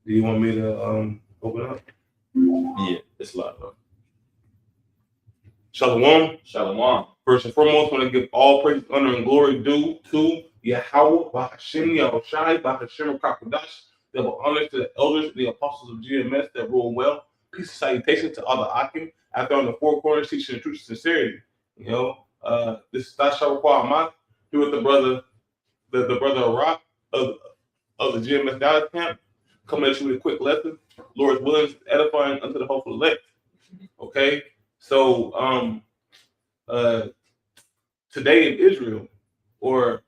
Do you want me to open up? Yeah, it's live though. Shalom. Shalom. First and foremost, I want to give all praise, honor, and glory due to Yahweh, Bahashim, Yahushai, Bahashim, Kakadash. Double honors to the elders, the apostles of GMS that rule well. Peace and salutations to all the Akim out there on the four corners teaching the truth and sincerity. This is Tasha Ahmad here with the brother, the brother Rock of the GMS Dallas camp, coming at you with a quick lesson. Lord's willing, edifying unto the hopeful elect. Okay, so today in Israel, or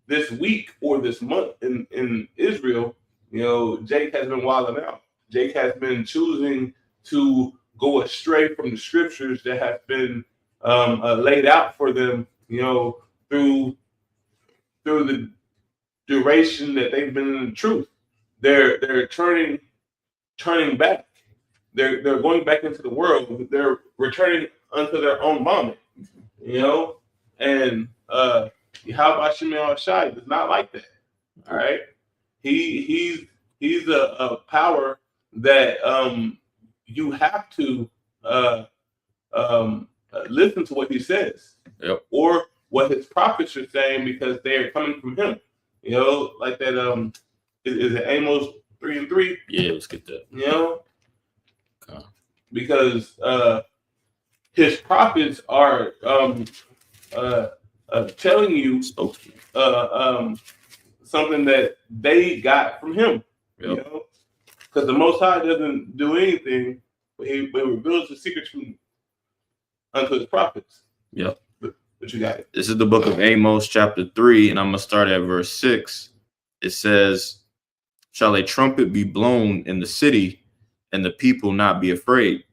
this week or this month in Israel, Jake has been wilding out. Jake has been choosing to go astray from the scriptures that have been laid out for them, through the duration that they've been in the truth. They're turning back. They're going back into the world. They're returning unto their own vomit. And Yahweh Shimei Shai is not like that. All right, he's a power that you have to listen to what he says, or what his prophets are saying, because they are coming from him. Like that. Is it Amos 3:3? Yeah, let's get that. Because his prophets are telling you something that they got from him. Because the Most High doesn't do anything, but he reveals the secrets unto his prophets. Yep. But you got it. This is the book of Amos, chapter 3, and I'm gonna start at verse 6. It says, "Shall a trumpet be blown in the city, and the people not be afraid?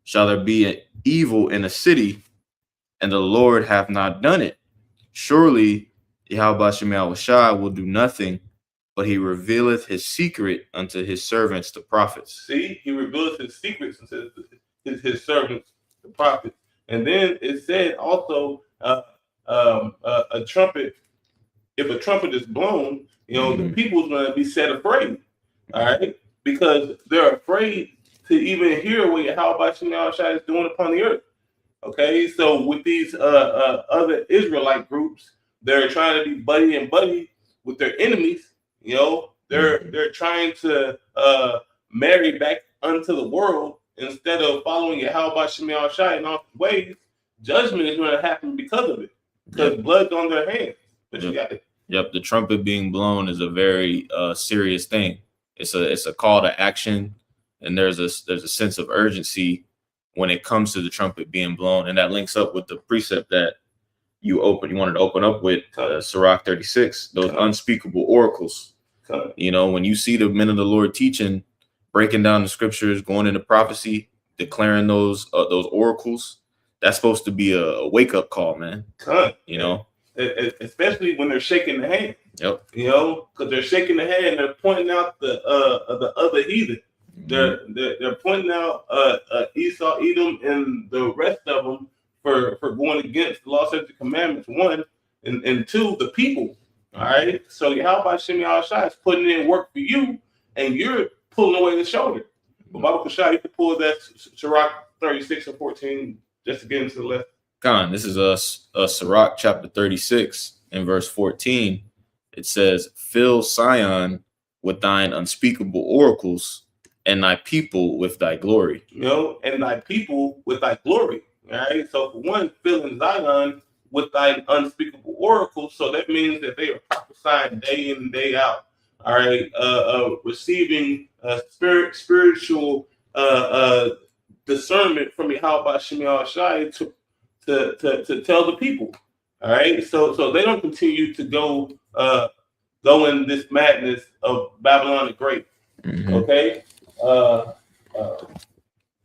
Shall there be an evil in a city, and the Lord hath not done it? Surely Yahweh Shemel Shai will do nothing, but he revealeth his secret unto his servants, the prophets." See, he reveals his secrets unto his servants, the prophets. And then it said also, a trumpet. If a trumpet is blown, the people's going to be set afraid. All right, because they're afraid to even hear what Yahweh Shemel Shai is doing upon the earth. Okay, so with these other Israelite groups, they're trying to be buddy with their enemies. They're trying to marry back unto the world instead of following Yahweh Shemel Shai in all his ways. Judgment is going to happen because of it, because blood's on their hands. But you got it. Yep, the trumpet being blown is a very serious thing. It's a call to action, and there's a sense of urgency when it comes to the trumpet being blown, and that links up with the precept that you wanted to open up with, Sirach 36, those unspeakable oracles. When you see the men of the Lord teaching, breaking down the scriptures, going into prophecy, declaring those oracles, that's supposed to be a wake up call, man. Especially when they're shaking the hand. Yep. Because they're shaking the hand, and they're pointing out the other heathen. They're pointing out Esau, Edom, and the rest of them for going against the law, statutes, and commandments. One, and two, the people. All right. So Yahweh Shemel Shai is putting in work for you, and you're pulling away the shoulder. But Bible Kashai, you can pull that Sirach 36 or 14 just to get into the left. Khan, this is a Sirach chapter 36 and verse 14. It says, "Fill Sion with thine unspeakable oracles, and thy people with thy glory." And thy people with thy glory. All right. So for one, filling Zion with thine unspeakable oracles. So that means that they are prophesying day in and day out. All right. Receiving spiritual discernment from Yahweh Shemel Shai to tell the people. All right. So they don't continue to go in this madness of Babylon the Great. Okay.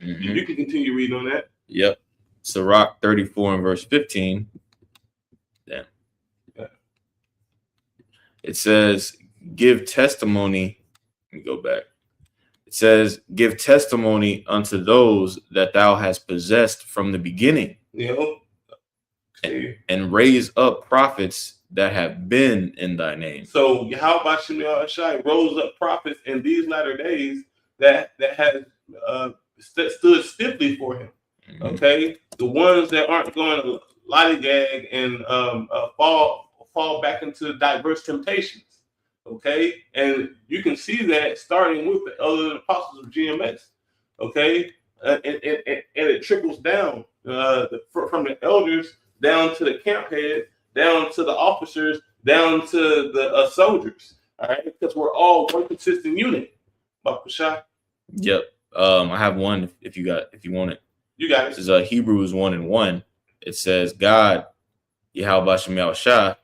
You can continue reading on that. Yep. Sirach 34 and verse 15. Damn. Yeah. It says, "Give testimony." Let me go back. It says, "Give testimony unto those that thou hast possessed from the beginning." And raise up prophets that have been in thy name. So Yahweh Shemel Ashai rose up prophets in these latter days that has stood stiffly for him. Mhm. Okay, the ones that aren't going to lollygag and fall back into diverse temptations. Okay, and you can see that starting with the elder apostles of GMS. Okay, and it trickles down from the elders down to the camp head, down to the officers, down to the soldiers. All right, because we're all one consistent unit. Yep. I have one if you want it. You got it. This is Hebrews 1:1. It says, God, Yahweh Shemel Shah,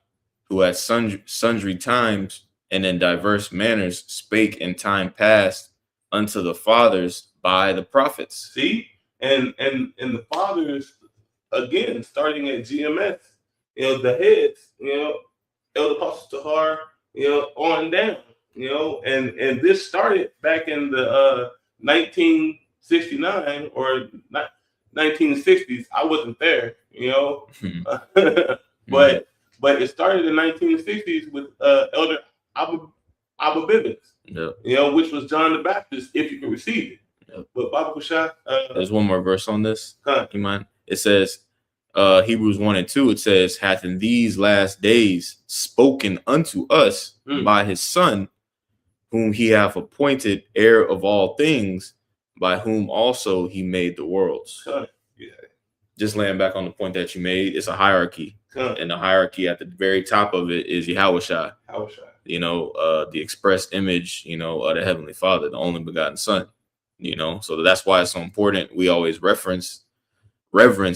who at sundry times and in diverse manners spake in time past unto the fathers by the prophets. See, and the fathers, again, starting at GMS, the heads, Elder Apostle Tahar, on down, and this started back in the 1969 or 1960s. I wasn't there, but it started in 1960s with Elder Abba Bivens, which was John the Baptist, if you can receive it. Yep. But Baba Kushai, there's one more verse on this. You mind? It says, Hebrews 1:2, it says, hath in these last days spoken unto us by his Son, whom he hath appointed heir of all things, by whom also he made the worlds. Yeah. Just laying back on the point that you made, it's a hierarchy. And the hierarchy at the very top of it is Yahweh Shai. The express image, of the Heavenly Father, the only begotten Son. So that's why it's so important. We always reference Yahweh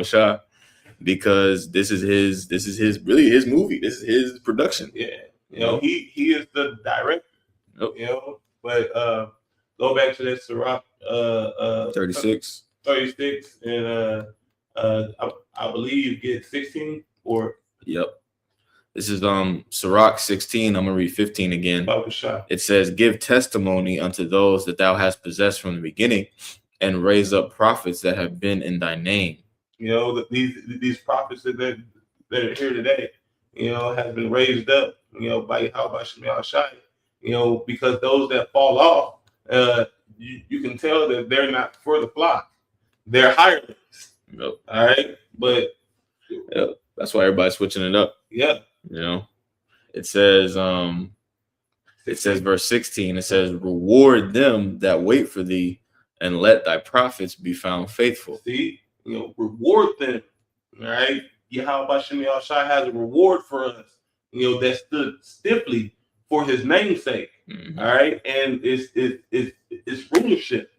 Shai, because this is his really his movie. This is his production. Yeah. He is the director. Yep. But go back to that Sirach 36 and I believe get 16 or yep. This is Sirach 16. I'm gonna read 15 again. It says, give testimony unto those that thou hast possessed from the beginning, and raise up prophets that have been in thy name. These prophets that are here today, has been raised up, by Yahweh Shemel Shai, because those that fall off, you can tell that they're not for the flock. They're hirelings. Yep. All right. But that's why everybody's switching it up. Yeah. It says verse 16, it says, reward them that wait for thee, and let thy prophets be found faithful. See, reward them. All right. Yahweh Shemel Shai has a reward for us, that stood stiffly for his name's sake. Mm-hmm. All right. And it's rulership.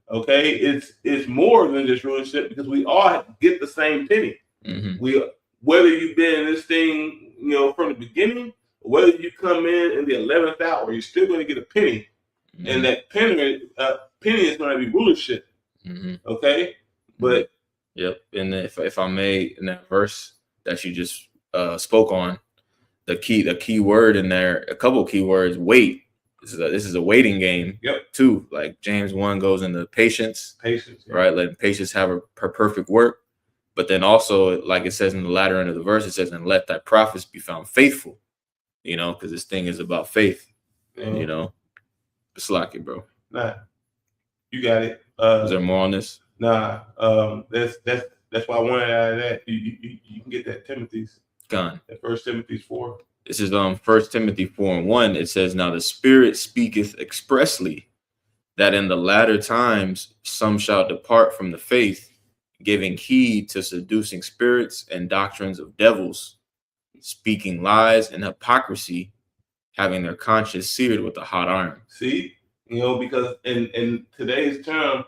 Okay. It's more than just rulership, because we all get the same penny. Mm-hmm. Whether you've been in this thing, from the beginning, or whether you come in the 11th hour, you're still going to get a penny. Mm-hmm. And that penny is going to be rulership. Mm-hmm. Okay. But yep. And if I may, in that verse that you just spoke on, the key word in there, a couple of key words, wait. This is a waiting game. Yep. Too. Like James 1 goes into patience. Patience. Yeah. Right. Letting patience have her perfect work. But then also, like it says in the latter end of the verse, it says, and let thy prophets be found faithful, because this thing is about faith, It's like it, bro. Nah, you got it. Is there more on this? Nah, that's why I wanted out of that. You can get that Timothy's. Gone. That 1 Timothy 4. This is 1 Timothy 4:1. It says, now the Spirit speaketh expressly that in the latter times some shall depart from the faith, giving heed to seducing spirits and doctrines of devils, speaking lies and hypocrisy, having their conscience seared with a hot iron. See, because in today's term,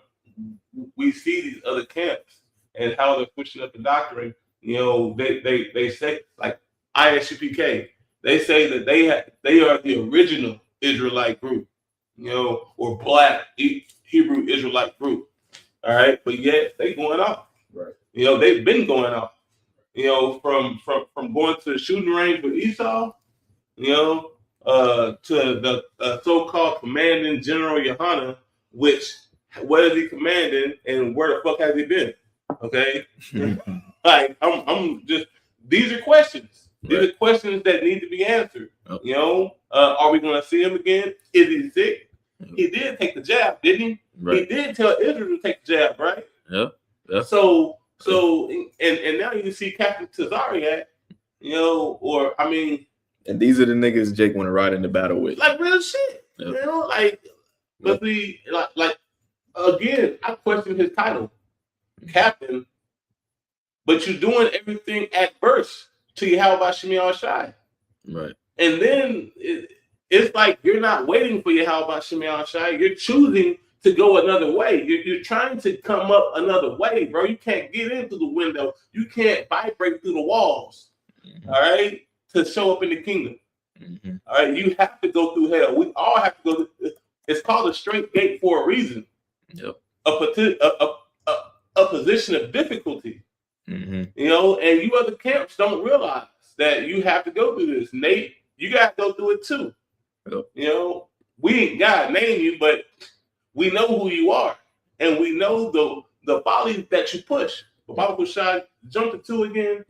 we see these other camps and how they're pushing up the doctrine. They say, like ISUPK, they say that they are the original Israelite group, or Black Hebrew Israelite group. All right, but yet they going off. Right. They've been going off. From going to the shooting range with Esau, to the so-called commanding General Yohanan, which what is he commanding and where the fuck has he been? Okay, like I'm just these are questions. These Right. are questions that need to be answered. Yep. You know, are we going to see him again? Is he sick? Yep. He did take the jab, didn't he? Right. He did tell Israel to take the jab, right? Yeah. Yeah. So and now you see Captain Tazariak, you know, or I mean, and these are the niggas Jake want to ride into battle with. like real shit. Yep. You know, like, but the like again, I question his title, Captain. But you're doing everything adverse to Yahweh Shemi Shai. Right. And then it's like you're not waiting for Yahweh Shemi Shai. You're choosing to go another way. You're trying to come up another way, bro. You can't get in through the window. You can't vibrate through the walls, all right, to show up in the kingdom. All right, you have to go through hell. We all have to go through. It's called a straight gate for a reason. Yep. A position of difficulty. You know, and you other camps don't realize that you have to go through this. Nate, you got to go through it too. Yep. You know, we ain't got to name you, but we know who you are, and we know the folly that you push. The Bible shot jump to 2 again.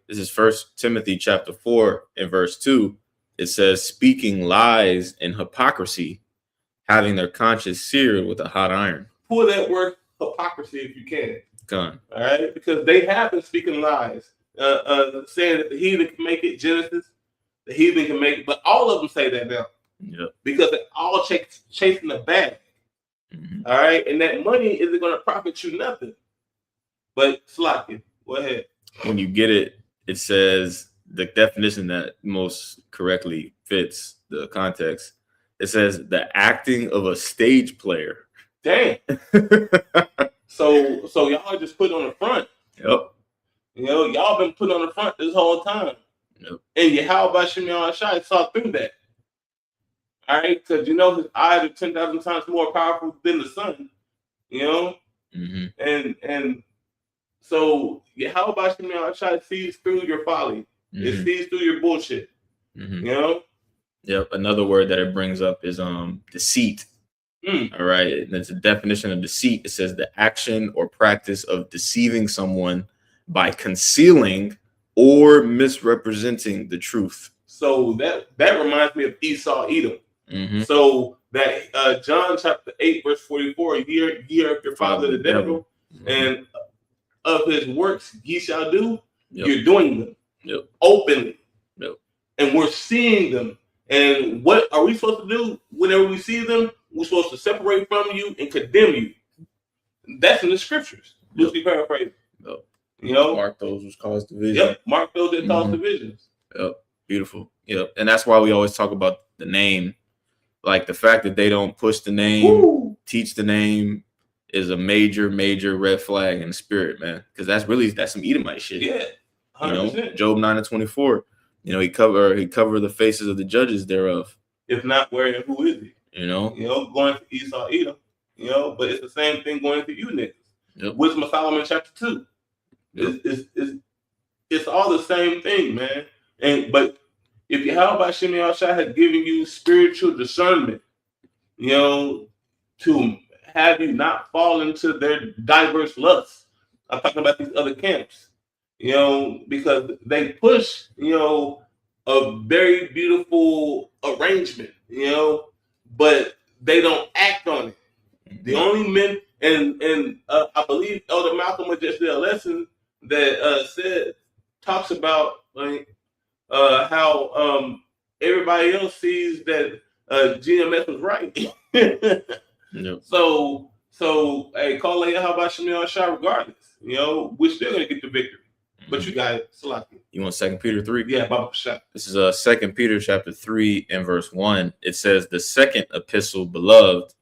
This is 1 Timothy chapter 4 and verse 2. It says, speaking lies and hypocrisy, having their conscience seared with a hot iron. Pull that word hypocrisy if you can. Gun. All right, because they have been speaking lies, saying that the heathen can make it. Genesis, the heathen can make it, but all of them say that now. Yep. Because they're all chasing the bag. All right, and that money isn't going to profit you nothing. But Slaki, go ahead. When you get it, it says the definition that most correctly fits the context. It says the acting of a stage player. Damn. So y'all just put on the front. Yep. You know, y'all been put on the front this whole time. Yep. And Yahweh Shemi Shai saw through that. All right, because you know his eyes are 10,000 times more powerful than the sun. You know, and so Yahweh Shemi Shai sees through your folly. It sees through your bullshit. You know. Yep. Another word that it brings up is deceit. All right. And it's a definition of deceit. It says the action or practice of deceiving someone by concealing or misrepresenting the truth. So that reminds me of Esau Edom. So that John chapter 8 verse 44, ye are of your father the devil, and of his works ye shall do. You're doing them openly, and we're seeing them. And what are we supposed to do whenever we see them? We're supposed to separate from you and condemn you. That's in the scriptures. Loosely paraphrased. You know, mark those which cause division. Yep, mark those that cause divisions. Yep, beautiful. Yep, and that's why we always talk about the name. Like the fact that they don't push the name, teach the name, is a major red flag in the spirit, man. Because that's some Edomite shit. Yeah, 100%. You know, Job 9:24. You know, he covered the faces of the judges thereof. If not, where who is he? You know, going to Esau Edom. You know, but it's the same thing going to you niggas. Yep. Wisdom of Solomon chapter 2. It's all the same thing, man. But if Yahweh Shemi Shai had given you spiritual discernment, you know, to have you not fall into their diverse lusts. I'm talking about these other camps, you know, because they push, you know, a very beautiful arrangement, you know, but they don't act on it. The only men, and I believe Elder Malcolm just did a lesson that talks about like how everybody else sees that GMS was right. So hey, call it how about Shemi Shai regardless. You know, we're still gonna get the victory. But you got it, Salaki. You want 2 Peter 3? Yeah, Baba Shah. This is 2 Peter chapter 3 and verse 1. It says, the second epistle, beloved,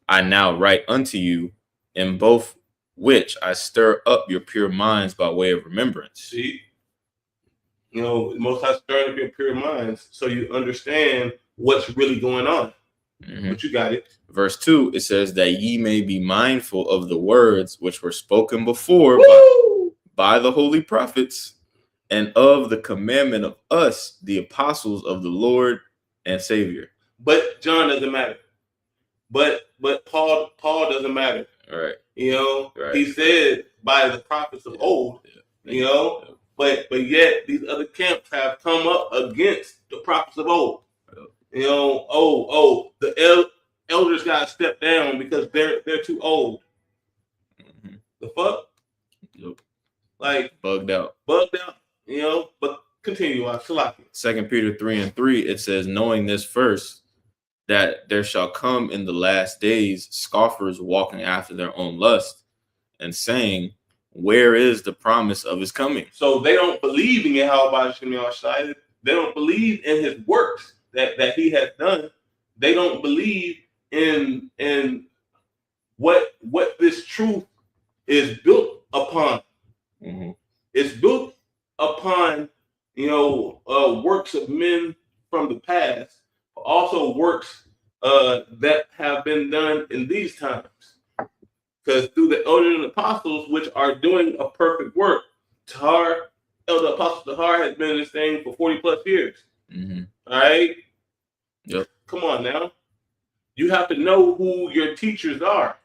I now write unto you, in both which I stir up your pure minds by way of remembrance. See, you know, most I stir up your pure minds so you understand what's really going on. But you got it. Verse 2, it says that ye may be mindful of the words which were spoken before by the holy prophets, and of the commandment of us, the apostles of the Lord and Savior. But John doesn't matter. But Paul doesn't matter. All right. You know, he said by the prophets of old, you know, but yet these other camps have come up against the prophets of old. The elders got to step down because they're too old. Mm-hmm. The fuck? Yep. Like bugged out. But continue. Salaki. 2 Peter 3:3, it says, knowing this first, that there shall come in the last days scoffers walking after their own lust, and saying, where is the promise of his coming? So they don't believe in Yahweh Shai. They don't believe in his works that he has done. They don't believe in what this truth is built upon. Mm-hmm. It's built upon works of men from the past, but also works that have been done in these times. Because through the elders and apostles, which are doing a perfect work, Elder Apostle Tahar has been in this thing for 40 plus years. Mm-hmm. All right? Yep. Come on now. You have to know who your teachers are.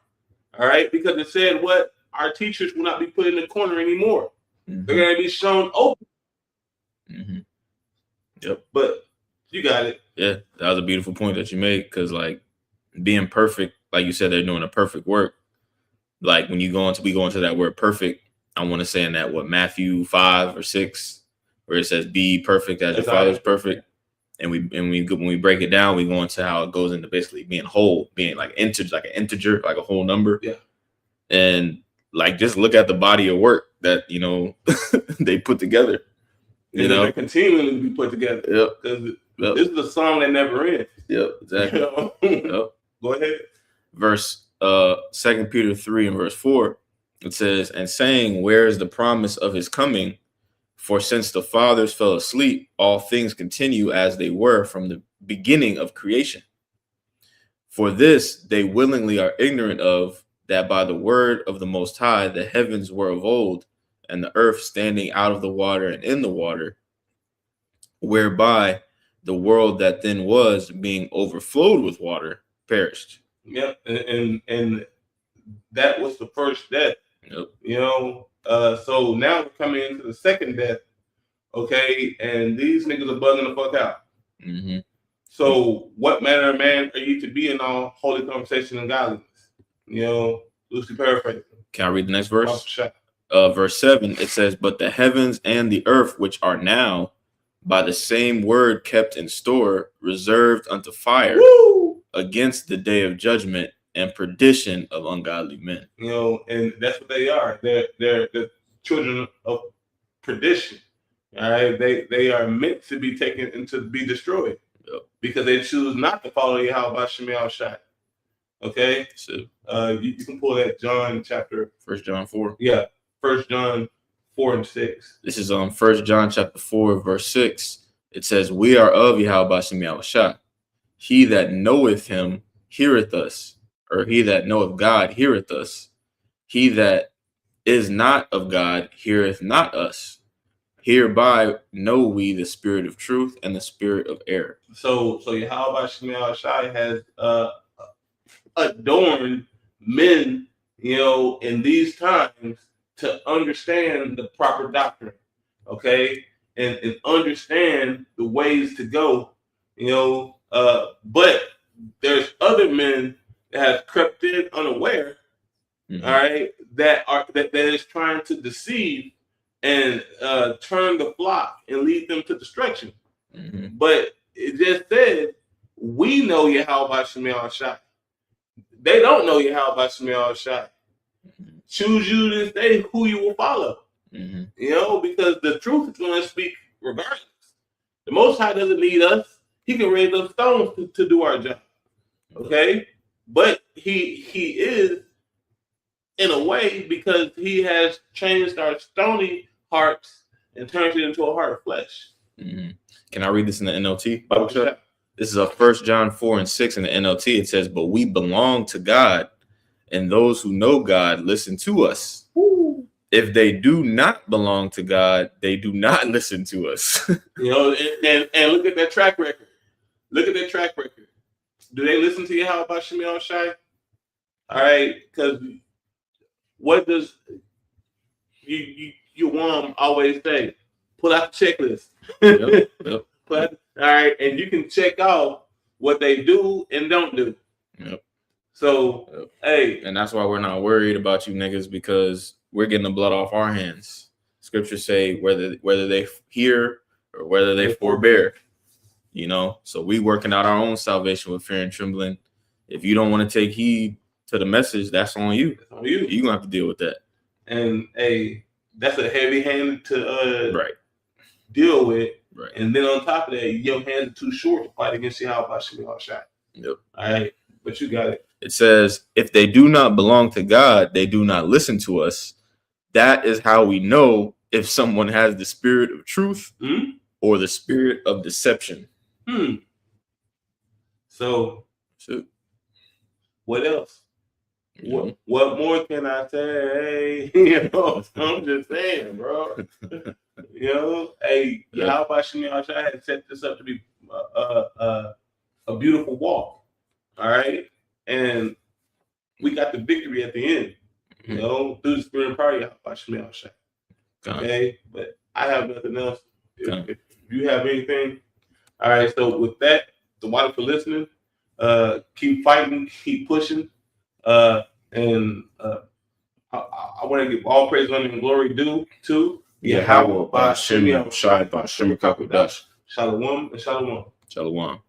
All right? Because it said what? Our teachers will not be put in the corner anymore. Mm-hmm. They're going to be shown open. Mm-hmm. Yep. But you got it. Yeah, that was a beautiful point that you made, because like being perfect, like you said, they're doing a perfect work. Like when we go into that word perfect, I want to say in that Matthew 5 or 6, where it says be perfect as your Father is perfect. And when we break it down, we go into how it goes into basically being whole, being like an integer, like a whole number. Yeah. And like just look at the body of work that they put together. They're continuing to be put together. Yep. Because this is a song that never ends. Yep, exactly. Yep. Go ahead. Verse 2 Peter 3 and verse 4, it says, and saying, where is the promise of his coming? For since the fathers fell asleep, all things continue as they were from the beginning of creation. For this they willingly are ignorant of, that by the word of the Most High the heavens were of old, and the earth standing out of the water and in the water, whereby the world that then was, being overflowed with water, perished. Yep, and that was the first death. Yep. So now we're coming into the second death. Okay, and these niggas are bugging the fuck out. Mm-hmm. So what manner of man are you to be in all holy conversation and godliness? Loosely paraphrasing. Can I read the next verse? Verse 7, it says, but the heavens and the earth, which are now by the same word kept in store, reserved unto fire. Woo! Against the day of judgment and perdition of ungodly men. And that's what they are. They're the children of perdition. All right, they are meant to be taken and to be destroyed. Yep. Because they choose not to follow Yahweh Shemel Shai. Okay, so you can pull that John chapter 1 John 4. Yeah, 1 John 4 and 6. This is on 1 John chapter 4 verse 6. It says, we are of Yahweh Shemel Shai. He that knoweth him heareth us, or he that knoweth God heareth us. He that is not of God heareth not us. Hereby know we the spirit of truth and the spirit of error. So Yahweh Shemel Shai has adorned men, in these times to understand the proper doctrine, okay, and understand the ways to go, but there's other men that have crept in unaware, mm-hmm. All right, that is trying to deceive and turn the flock and lead them to destruction. Mm-hmm. But it just said, we know Yahweh Shemel Shai. They don't know Yahweh Shemel Shai. Mm-hmm. Choose you this day who you will follow. Mm-hmm. Because the truth is going to speak regardless. The Most High doesn't need us. He can raise up stones to do our job. Okay? But he is, in a way, because he has changed our stony hearts and turned it into a heart of flesh. Mm-hmm. Can I read this in the NLT? Okay. This is a 1 John 4 and 6 in the NLT. It says, but we belong to God, and those who know God listen to us. Woo. If they do not belong to God, they do not listen to us. And look at that track record. Look at that track record. Do they listen to Yahweh Shemel Shai? All right, because what does you always say? pull out the checklist. Yep. All right, and you can check off what they do and don't do. Yep. So, hey, and that's why we're not worried about you niggas, because we're getting the blood off our hands. Scriptures say whether they hear or whether they forbear, you know. So we working out our own salvation with fear and trembling. If you don't want to take heed to the message, that's on you. That's on you. You're gonna have to deal with that. And hey, that's a heavy hand to deal with. Right. And then on top of that, your hands are too short to fight against Yahweh Shai. Yep. All right, but you got it. It says, if they do not belong to God, they do not listen to us. That is how we know if someone has the spirit of truth or the spirit of deception. So, what else? You what more can I say? You know, I'm just saying, bro. You know, hey, Yahweh Shai had set this up to be a beautiful walk. All right, and we got the victory at the end. You know, through the spirit and power of Yahweh Shai. Okay, but I have nothing else. If you have anything, all right. So with that, the water for listening. Keep fighting, keep pushing, and I want to give all praise, honor, and glory due to Yahweh Shai Shalom and Shalom. Shalom.